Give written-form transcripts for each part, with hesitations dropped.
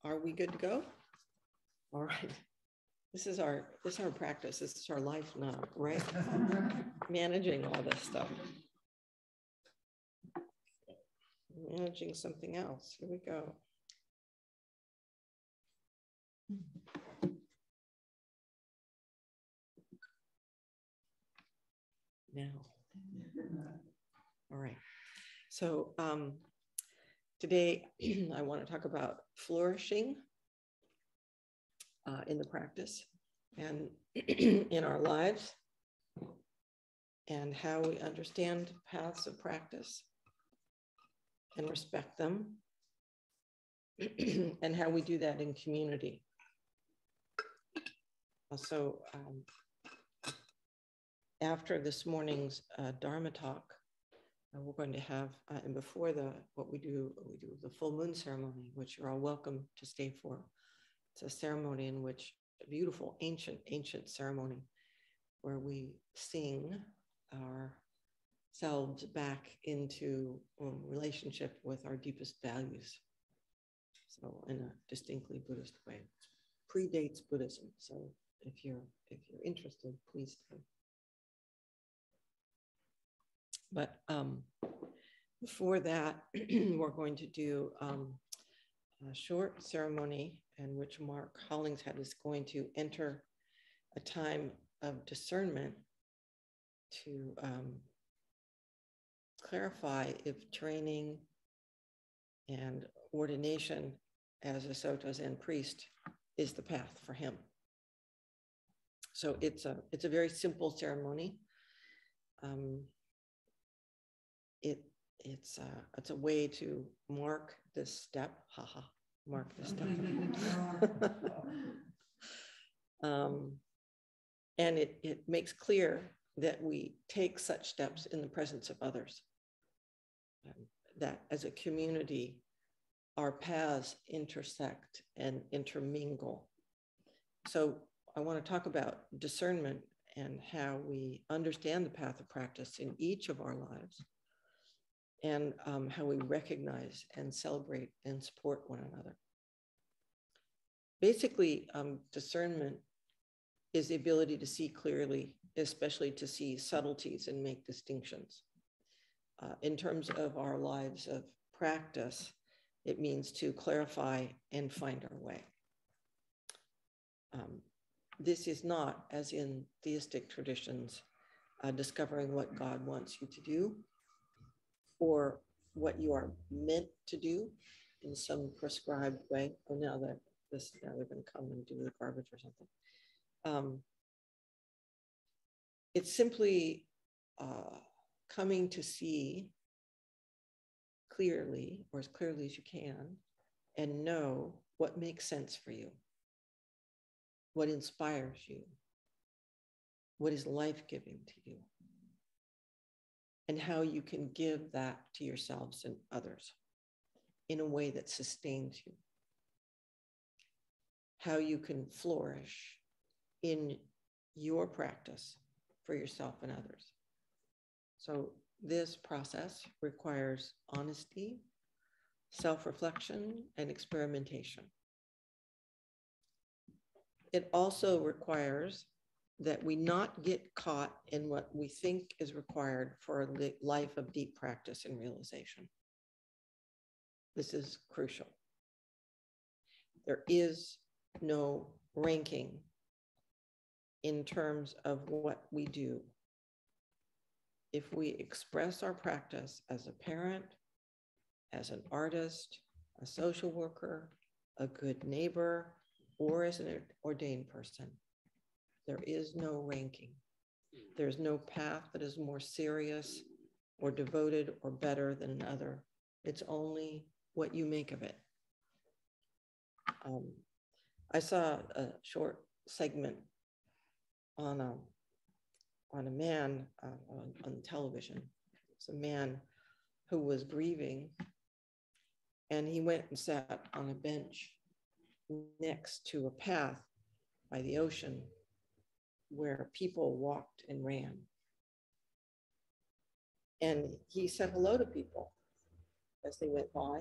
Are we good to go? All right. This is our practice. This is our life now, right? Managing all this stuff. Managing something else. Here we go. Now. All right. So today I want to talk about flourishing in the practice and in our lives, and how we understand paths of practice and respect them, and how we do that in community. So after this morning's Dharma talk, we're going to have, and before what we do the full moon ceremony, which you're all welcome to stay for. It's a ceremony in which, a beautiful, ancient ceremony, where we sing ourselves back into a relationship with our deepest values. So in a distinctly Buddhist way. Predates Buddhism. So if you're interested, please stay. But before that, we're going to do a short ceremony in which Mark Hollingshead is going to enter a time of discernment to clarify if training and ordination as a Soto Zen priest is the path for him. So it's a very simple ceremony. It's a way to mark this step. Mark this step. And it makes clear that we take such steps in the presence of others. That as a community, our paths intersect and intermingle. So I want to talk about discernment and how we understand the path of practice in each of our lives, and how we recognize and celebrate and support one another. Basically, discernment is the ability to see clearly, especially to see subtleties and make distinctions. In terms of our lives of practice, it means to clarify and find our way. This is not, as in theistic traditions, discovering what God wants you to do, or what you are meant to do in some prescribed way. Oh, now they're going to come and do the garbage or something. It's simply coming to see clearly, or as clearly as you can, and know what makes sense for you, what inspires you, what is life-giving to you, and how you can give that to yourselves and others in a way that sustains you. How you can flourish in your practice for yourself and others. So this process requires honesty, self-reflection, and experimentation. It also requires that we not get caught in what we think is required for a life of deep practice and realization. This is crucial. There is no ranking in terms of what we do. If we express our practice as a parent, as an artist, a social worker, a good neighbor, or as an ordained person, there is no ranking. There's no path that is more serious or devoted or better than another. It's only what you make of it. I saw a short segment on a man on television. It's a man who was grieving, and he went and sat on a bench next to a path by the ocean where people walked and ran. And he said hello to people as they went by.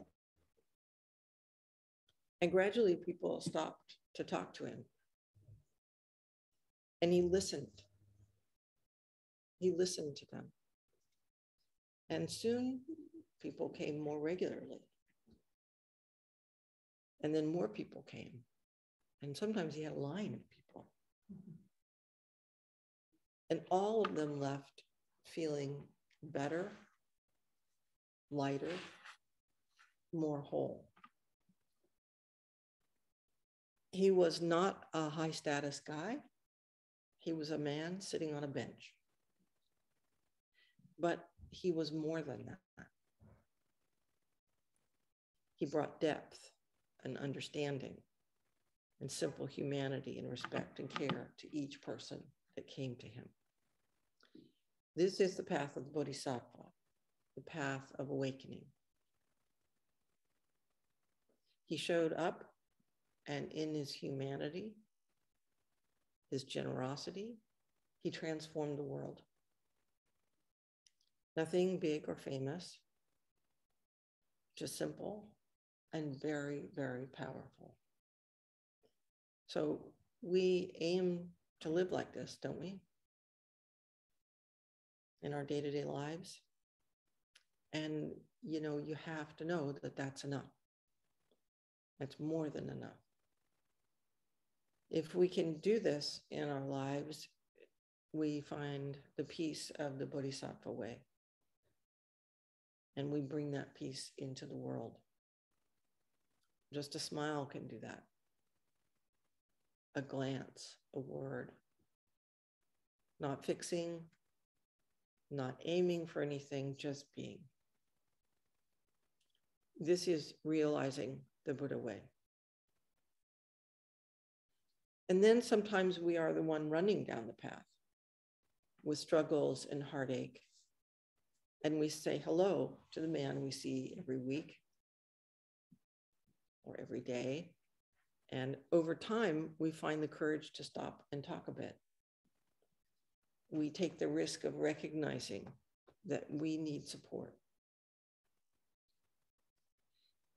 And gradually people stopped to talk to him. And he listened. He listened to them. And soon people came more regularly. And then more people came. And sometimes he had a line of people. And all of them left feeling better, lighter, more whole. He was not a high status guy. He was a man sitting on a bench. But he was more than that. He brought depth and understanding and simple humanity and respect and care to each person that came to him. This is the path of the Bodhisattva, the path of awakening. He showed up, and in his humanity, his generosity, he transformed the world. Nothing big or famous, just simple and very, very powerful. So we aim to live like this, don't we? In our day-to-day lives. And, you know, you have to know that that's enough. That's more than enough. If we can do this in our lives, we find the peace of the Bodhisattva way. And we bring that peace into the world. Just a smile can do that. A glance, a word. Not fixing, not aiming for anything, just being. This is realizing the Buddha way. And then sometimes we are the one running down the path with struggles and heartache. And we say hello to the man we see every week or every day. And over time, we find the courage to stop and talk a bit. We take the risk of recognizing that we need support.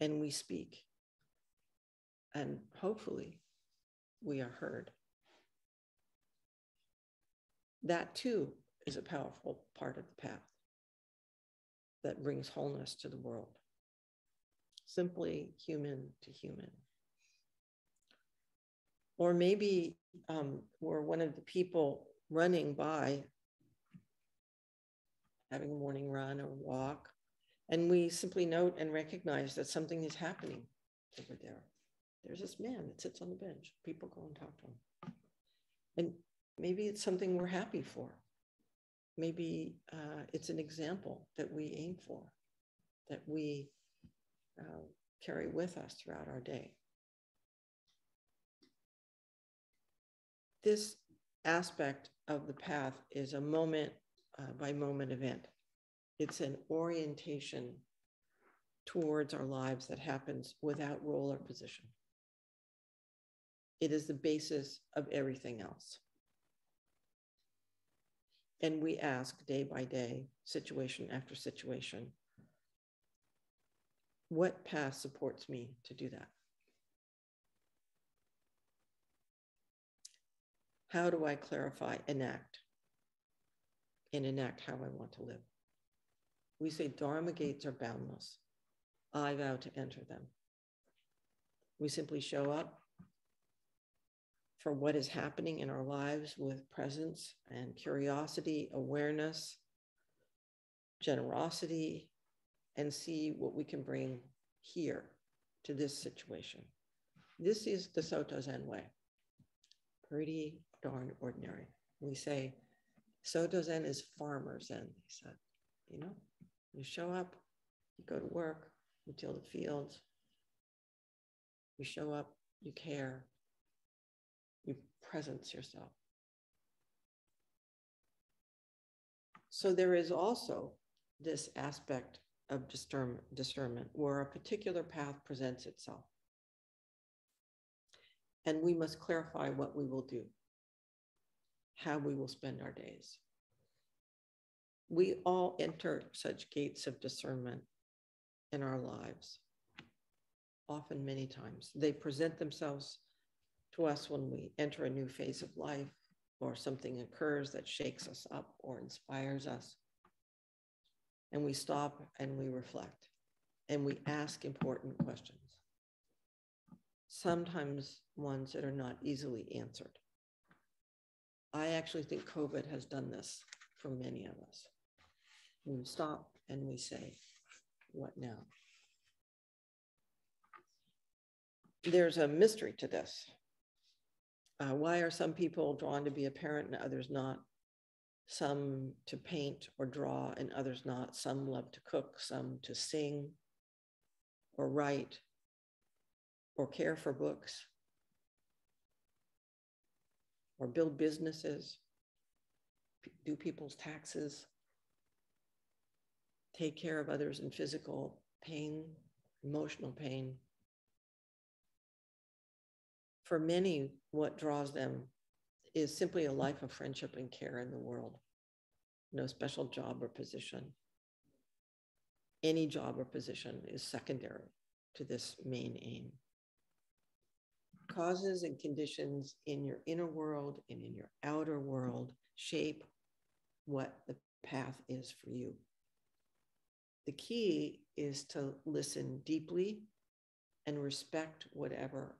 And we speak. And hopefully, we are heard. That too is a powerful part of the path that brings wholeness to the world. Simply human to human. Or maybe we're one of the people running by, having a morning run or walk, and we simply note and recognize that something is happening over there. There's this man that sits on the bench. People go and talk to him. And maybe it's something we're happy for. Maybe it's an example that we aim for, that we carry with us throughout our day. This aspect of the path is a moment by moment event. It's an orientation towards our lives that happens without role or position. It is the basis of everything else. And we ask day by day, situation after situation, what path supports me to do that? How do I clarify, enact how I want to live? We say Dharma gates are boundless. I vow to enter them. We simply show up for what is happening in our lives with presence and curiosity, awareness, generosity, and see what we can bring here to this situation. This is the Soto Zen way. Pretty darn ordinary. We say, Soto Zen is farmer Zen, he said. You know, you show up, you go to work, you till the fields, you show up, you care, you presence yourself. So there is also this aspect of discernment where a particular path presents itself. And we must clarify what we will do, how we will spend our days. We all enter such gates of discernment in our lives. often many times. They present themselves to us when we enter a new phase of life, or something occurs that shakes us up or inspires us. And we stop and we reflect and we ask important questions, sometimes ones that are not easily answered. I actually think COVID has done this for many of us. We stop and we say, what now? There's a mystery to this. Why are some people drawn to be a parent and others not? Some to paint or draw and others not. Some love to cook, some to sing or write or care for books or build businesses, do people's taxes, take care of others in physical pain, emotional pain. For many, what draws them is simply a life of friendship and care in the world. No special job or position. Any job or position is secondary to this main aim. Causes and conditions in your inner world and in your outer world shape what the path is for you. The key is to listen deeply and respect whatever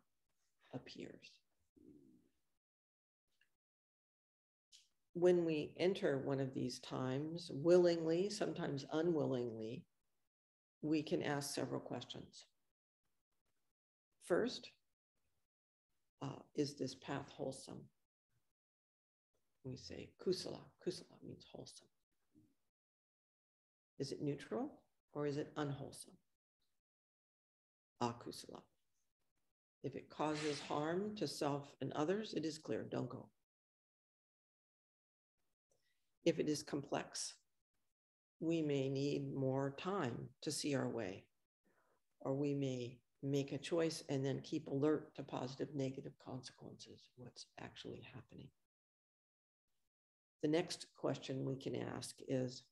appears. When we enter one of these times, willingly, sometimes unwillingly, we can ask several questions. First, is this path wholesome? We say kusala. Kusala means wholesome. Is it neutral or is it unwholesome? Akusala. If it causes harm to self and others, it is clear, don't go. If it is complex, we may need more time to see our way, or we may make a choice and then keep alert to positive, negative consequences, what's actually happening. The next question we can ask is,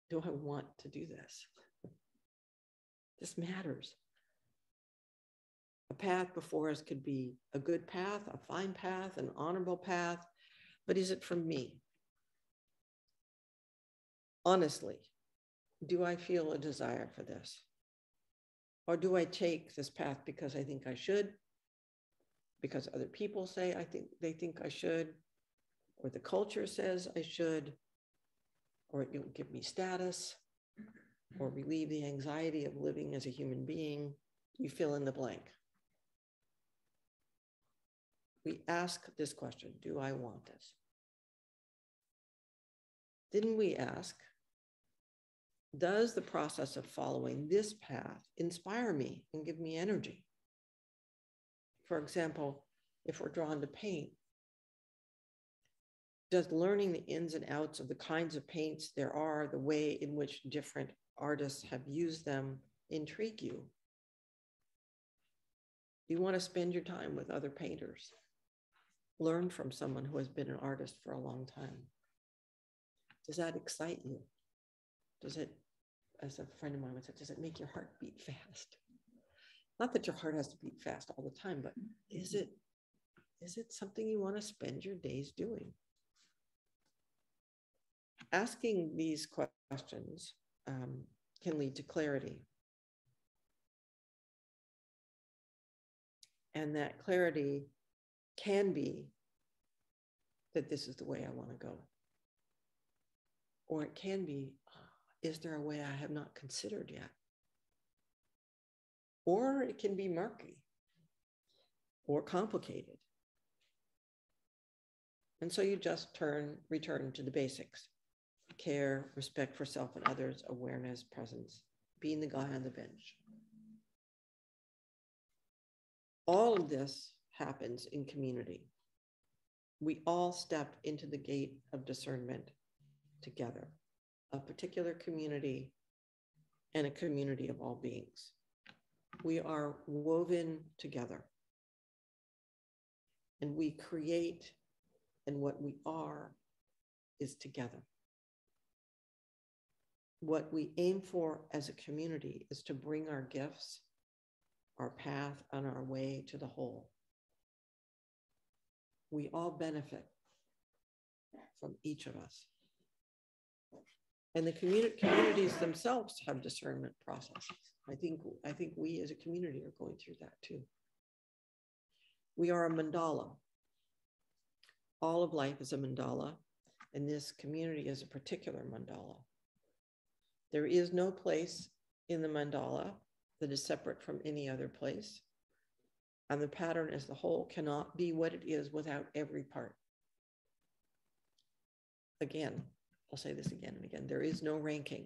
do I want to do this? This matters. A path before us could be a good path, a fine path, an honorable path, but is it for me? Honestly, do I feel a desire for this? Or do I take this path because I think I should, because other people say they think I should, or the culture says I should, or it will give me status, or relieve the anxiety of living as a human being? You fill in the blank. We ask this question, do I want this? Then we ask, does the process of following this path inspire me and give me energy? For example, if we're drawn to paint, does learning the ins and outs of the kinds of paints there are, the way in which different artists have used them, intrigue you? Do you want to spend your time with other painters? Learn from someone who has been an artist for a long time. Does that excite you? Does it, as a friend of mine would say, does it make your heart beat fast? Not that your heart has to beat fast all the time, but is it something you want to spend your days doing? Asking these questions can lead to clarity. And that clarity can be that this is the way I want to go. Or it can be, is there a way I have not considered yet? Or it can be murky or complicated. And so you just return to the basics: care, respect for self and others, awareness, presence, being the guy on the bench. All of this happens in community. We all step into the gate of discernment together, a particular community and a community of all beings. We are woven together, and we create, and what we are is together. what we aim for as a community is to bring our gifts, our path, on our way to the whole. We all benefit from each of us. And the communities themselves have discernment processes. I think we as a community are going through that too. We are a mandala. All of life is a mandala, and this community is a particular mandala. There is no place in the mandala that is separate from any other place. And the pattern as the whole cannot be what it is without every part. Again, I'll say this again and again, there is no ranking,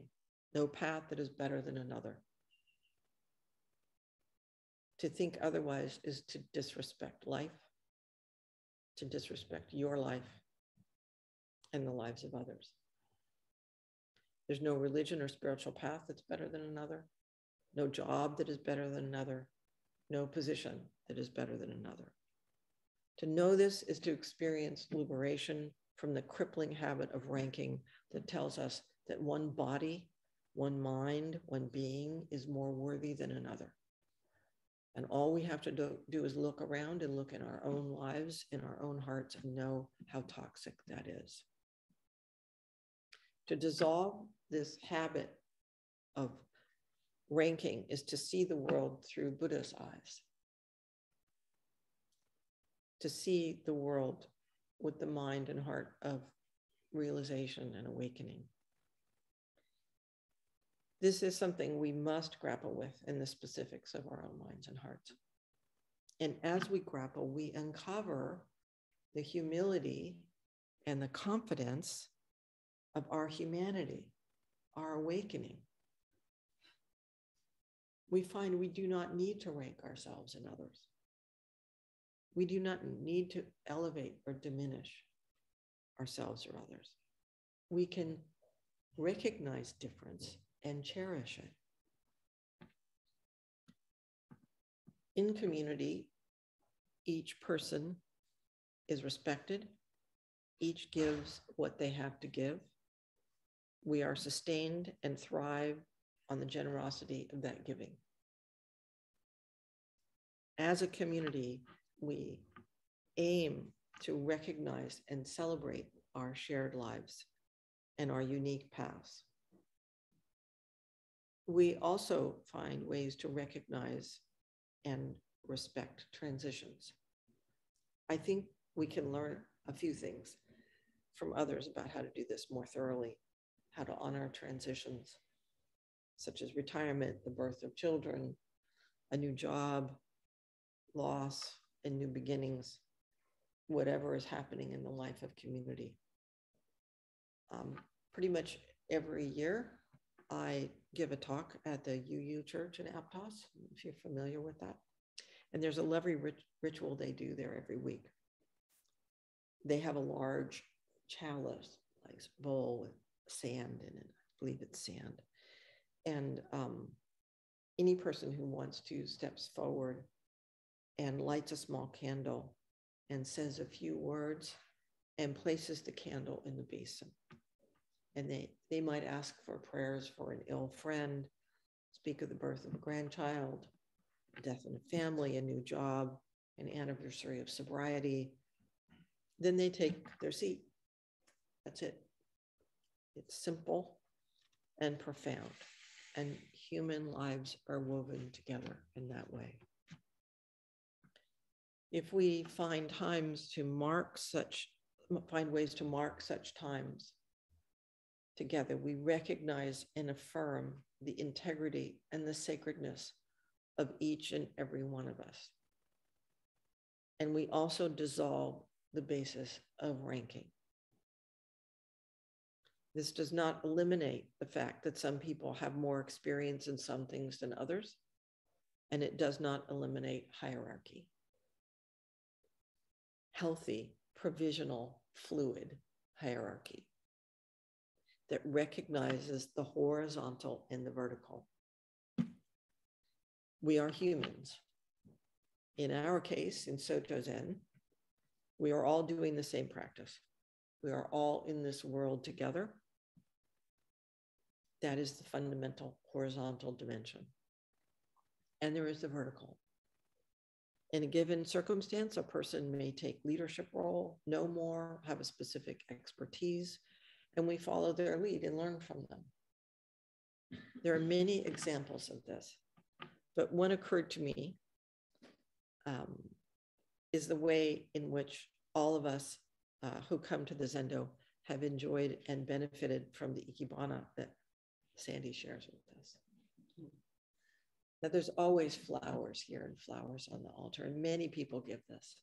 no path that is better than another. To think otherwise is to disrespect life, to disrespect your life and the lives of others. There's no religion or spiritual path that's better than another, no job that is better than another, no position that is better than another. To know this is to experience liberation from the crippling habit of ranking that tells us that one body, one mind, one being is more worthy than another. And all we have to do is look around and look in our own lives, in our own hearts, and know how toxic that is. To dissolve this habit of ranking is to see the world through Buddha's eyes. To see the world with the mind and heart of realization and awakening. This is something we must grapple with in the specifics of our own minds and hearts. And as we grapple, we uncover the humility and the confidence of our humanity, our awakening. We find we do not need to rank ourselves and others. We do not need to elevate or diminish ourselves or others. We can recognize difference and cherish it. In community, each person is respected. Each gives what they have to give. We are sustained and thrive on the generosity of that giving. As a community, we aim to recognize and celebrate our shared lives and our unique paths. We also find ways to recognize and respect transitions. I think we can learn a few things from others about how to do this more thoroughly, how to honor transitions, such as retirement, the birth of children, a new job, loss, and new beginnings, whatever is happening in the life of community. Pretty much every year, I give a talk at the UU Church in Aptos, if you're familiar with that. And there's a lovely ritual they do there every week. They have a large chalice, like bowl with sand in it. I believe it's sand. And any person who wants to steps forward and lights a small candle and says a few words and places the candle in the basin. And they might ask for prayers for an ill friend, speak of the birth of a grandchild, death in a family, a new job, an anniversary of sobriety. Then they take their seat. That's it. It's simple and profound. And human lives are woven together in that way. If we find ways to mark such times together, we recognize and affirm the integrity and the sacredness of each and every one of us. And we also dissolve the basis of ranking. This does not eliminate the fact that some people have more experience in some things than others, and it does not eliminate hierarchy. Healthy, provisional, fluid hierarchy that recognizes the horizontal and the vertical. We are humans. In our case, in Soto Zen, we are all doing the same practice. We are all in this world together. That is the fundamental horizontal dimension. And there is the vertical. In a given circumstance, a person may take leadership role, know more, have a specific expertise, and we follow their lead and learn from them. There are many examples of this, but one occurred to me is the way in which all of us who come to the Zendo have enjoyed and benefited from the Ikebana that Sandy shares with us. Now, there's always flowers here and flowers on the altar, and many people give this.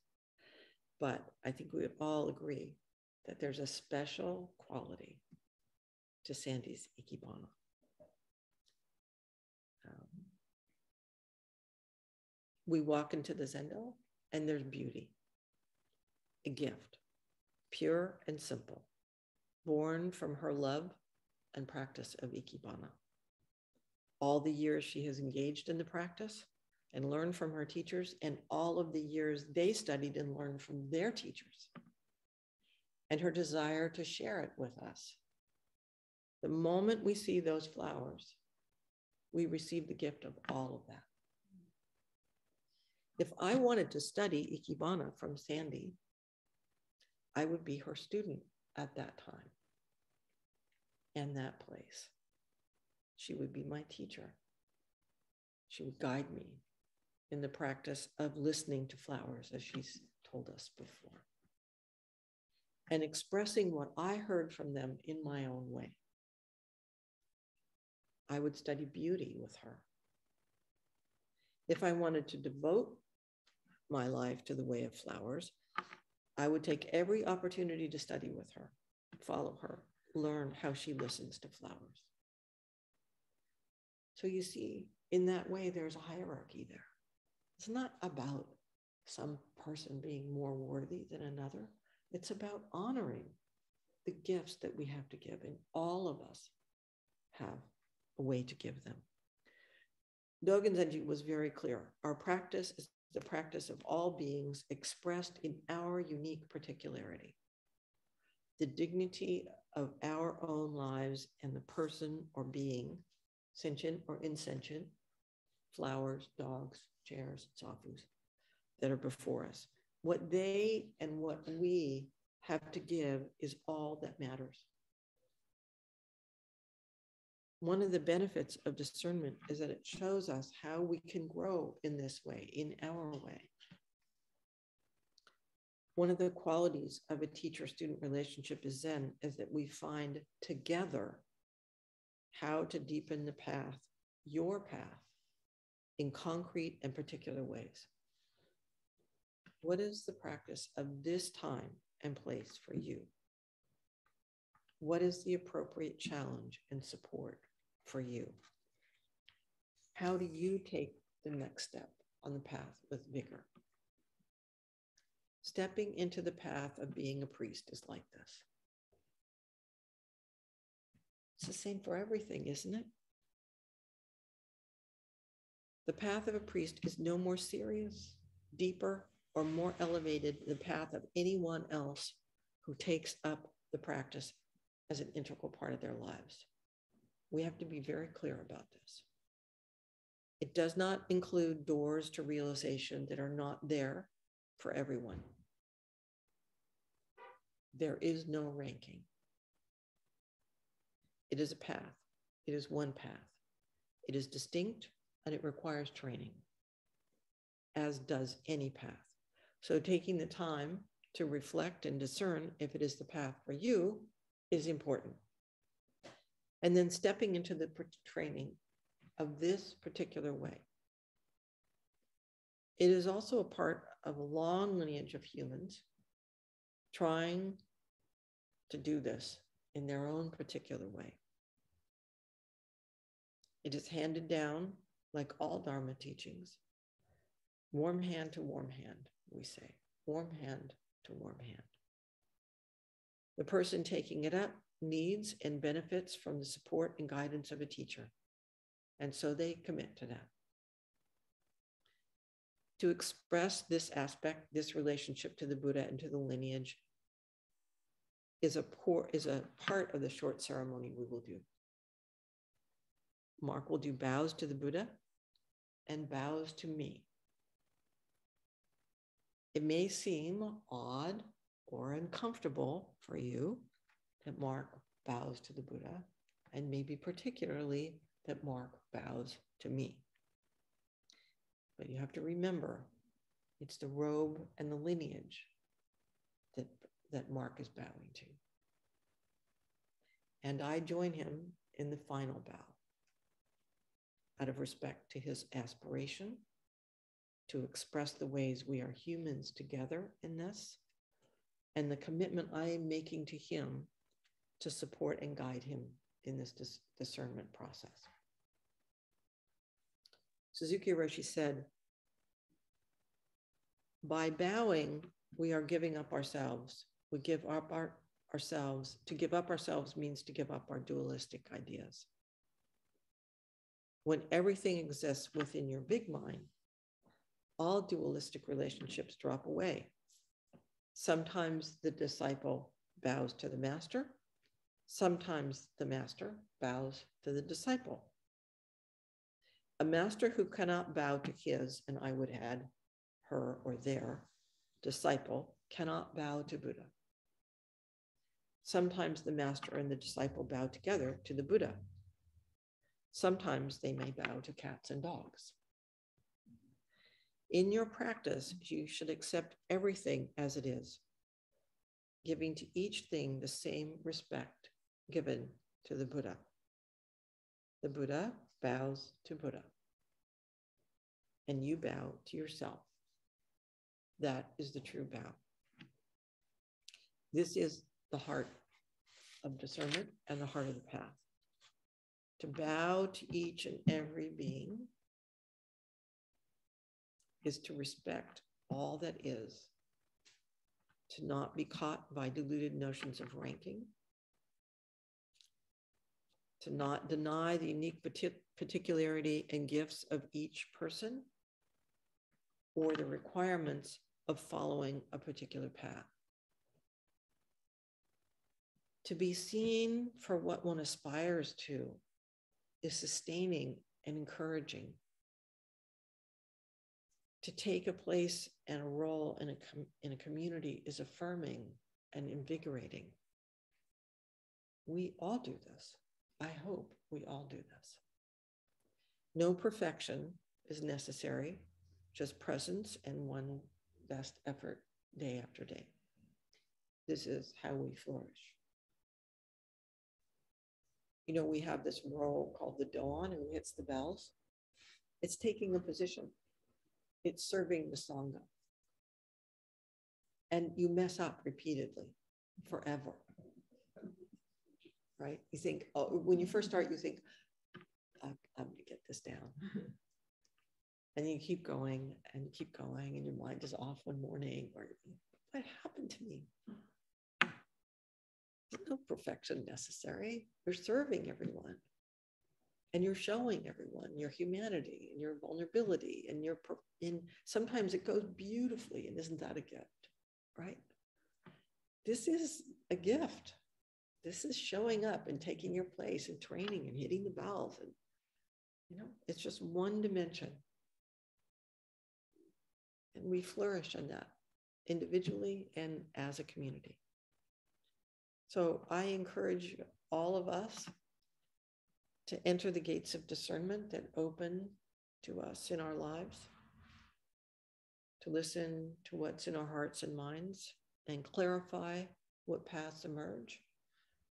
But I think we would all agree that there's a special quality to Sandy's Ikebana. We walk into the Zendo, and there's beauty, a gift, pure and simple, born from her love and practice of Ikebana. All the years she has engaged in the practice and learned from her teachers, and all of the years they studied and learned from their teachers, and her desire to share it with us. The moment we see those flowers, we receive the gift of all of that. If I wanted to study Ikebana from Sandy, I would be her student at that time and that place. She would be my teacher. She would guide me in the practice of listening to flowers, as she's told us before, and expressing what I heard from them in my own way. I would study beauty with her. If I wanted to devote my life to the way of flowers, I would take every opportunity to study with her, follow her, learn how she listens to flowers. So you see, in that way, there's a hierarchy there. It's not about some person being more worthy than another. It's about honoring the gifts that we have to give, and all of us have a way to give them. Dogen Zenji was very clear. Our practice is the practice of all beings expressed in our unique particularity. The dignity of our own lives and the person or being, sentient or insentient, flowers, dogs, chairs, safus, that are before us. What they and what we have to give is all that matters. One of the benefits of discernment is that it shows us how we can grow in this way, in our way. One of the qualities of a teacher-student relationship is Zen is that we find together how to deepen the path, your path, in concrete and particular ways. What is the practice of this time and place for you? What is the appropriate challenge and support for you? How do you take the next step on the path with vigor? Stepping into the path of being a priest is like this. It's the same for everything, isn't it? The path of a priest is no more serious, deeper, or more elevated than the path of anyone else who takes up the practice as an integral part of their lives. We have to be very clear about this. It does not include doors to realization that are not there for everyone. There is no ranking. It is a path. It is one path. It is distinct and it requires training, as does any path. So taking the time to reflect and discern if it is the path for you is important. And then stepping into the training of this particular way. It is also a part of a long lineage of humans trying to do this in their own particular way. It is handed down, like all Dharma teachings, warm hand to warm hand, we say, warm hand to warm hand. The person taking it up needs and benefits from the support and guidance of a teacher, and so they commit to that. To express this aspect, this relationship to the Buddha and to the lineage is a part of the short ceremony we will do. Mark will do bows to the Buddha and bows to me. It may seem odd or uncomfortable for you that Mark bows to the Buddha, and maybe particularly that Mark bows to me. But you have to remember, it's the robe and the lineage that Mark is bowing to. And I join him in the final bow, out of respect to his aspiration to express the ways we are humans together in this, and the commitment I am making to him to support and guide him in this discernment process. Suzuki Roshi said, by bowing, we are giving up ourselves. We give up ourselves. To give up ourselves means to give up our dualistic ideas. When everything exists within your big mind, all dualistic relationships drop away. Sometimes the disciple bows to the master. Sometimes the master bows to the disciple. A master who cannot bow to his, and I would add her or their, disciple cannot bow to Buddha. Sometimes the master and the disciple bow together to the Buddha. Sometimes they may bow to cats and dogs. In your practice, you should accept everything as it is, giving to each thing the same respect given to the Buddha. The Buddha bows to Buddha, and you bow to yourself. That is the true bow. This is the heart of discernment and the heart of the path. To bow to each and every being is to respect all that is, to not be caught by deluded notions of ranking, to not deny the unique particularity and gifts of each person or the requirements of following a particular path. To be seen for what one aspires to is sustaining and encouraging. To take a place and a role in a community is affirming and invigorating. We all do this. I hope we all do this. No perfection is necessary, just presence and one best effort day after day. This is how we flourish. You know, we have this role called the dawn who hits the bells. It's taking a position. It's serving the Sangha. And you mess up repeatedly, forever. Right? You think, oh, when you first start, you think, I'm going to get this down. And you keep going, and your mind is off one morning, or what happened to me? There's no perfection necessary. You're serving everyone. And you're showing everyone your humanity and your vulnerability and sometimes it goes beautifully, and isn't that a gift, right? This is a gift. This is showing up and taking your place and training and hitting the bells. And, you know, it's just one dimension. And we flourish in that individually and as a community. So I encourage all of us to enter the gates of discernment that open to us in our lives, to listen to what's in our hearts and minds and clarify what paths emerge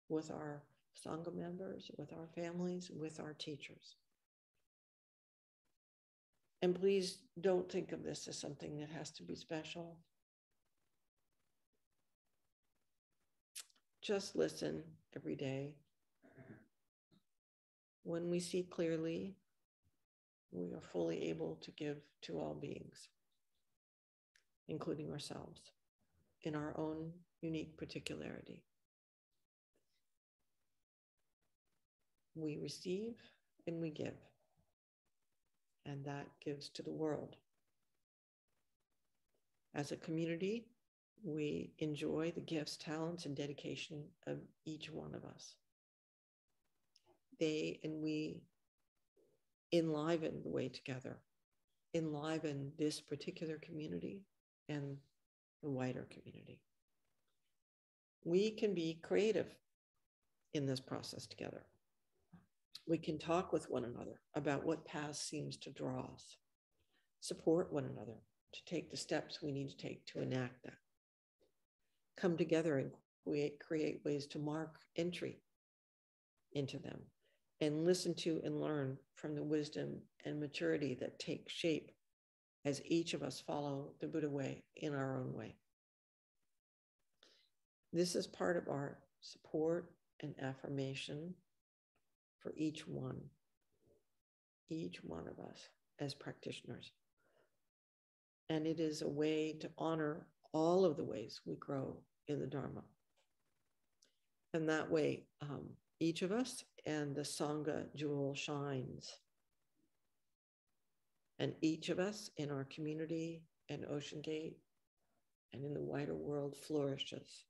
with our Sangha members, with our families, with our teachers. And please don't think of this as something that has to be special. Just listen every day. When we see clearly, we are fully able to give to all beings, including ourselves, in our own unique particularity. We receive and we give, and that gives to the world. As a community, we enjoy the gifts, talents, and dedication of each one of us. They and we enliven the way together, enliven this particular community and the wider community. We can be creative in this process together. We can talk with one another about what path seems to draw us, support one another to take the steps we need to take to enact that, come together and create ways to mark entry into them, and listen to and learn from the wisdom and maturity that take shape as each of us follow the Buddha way in our own way. This is part of our support and affirmation for each one of us as practitioners. And it is a way to honor all of the ways we grow in the Dharma. And that way, each of us and the Sangha jewel shines. And each of us in our community and Ocean Gate and in the wider world flourishes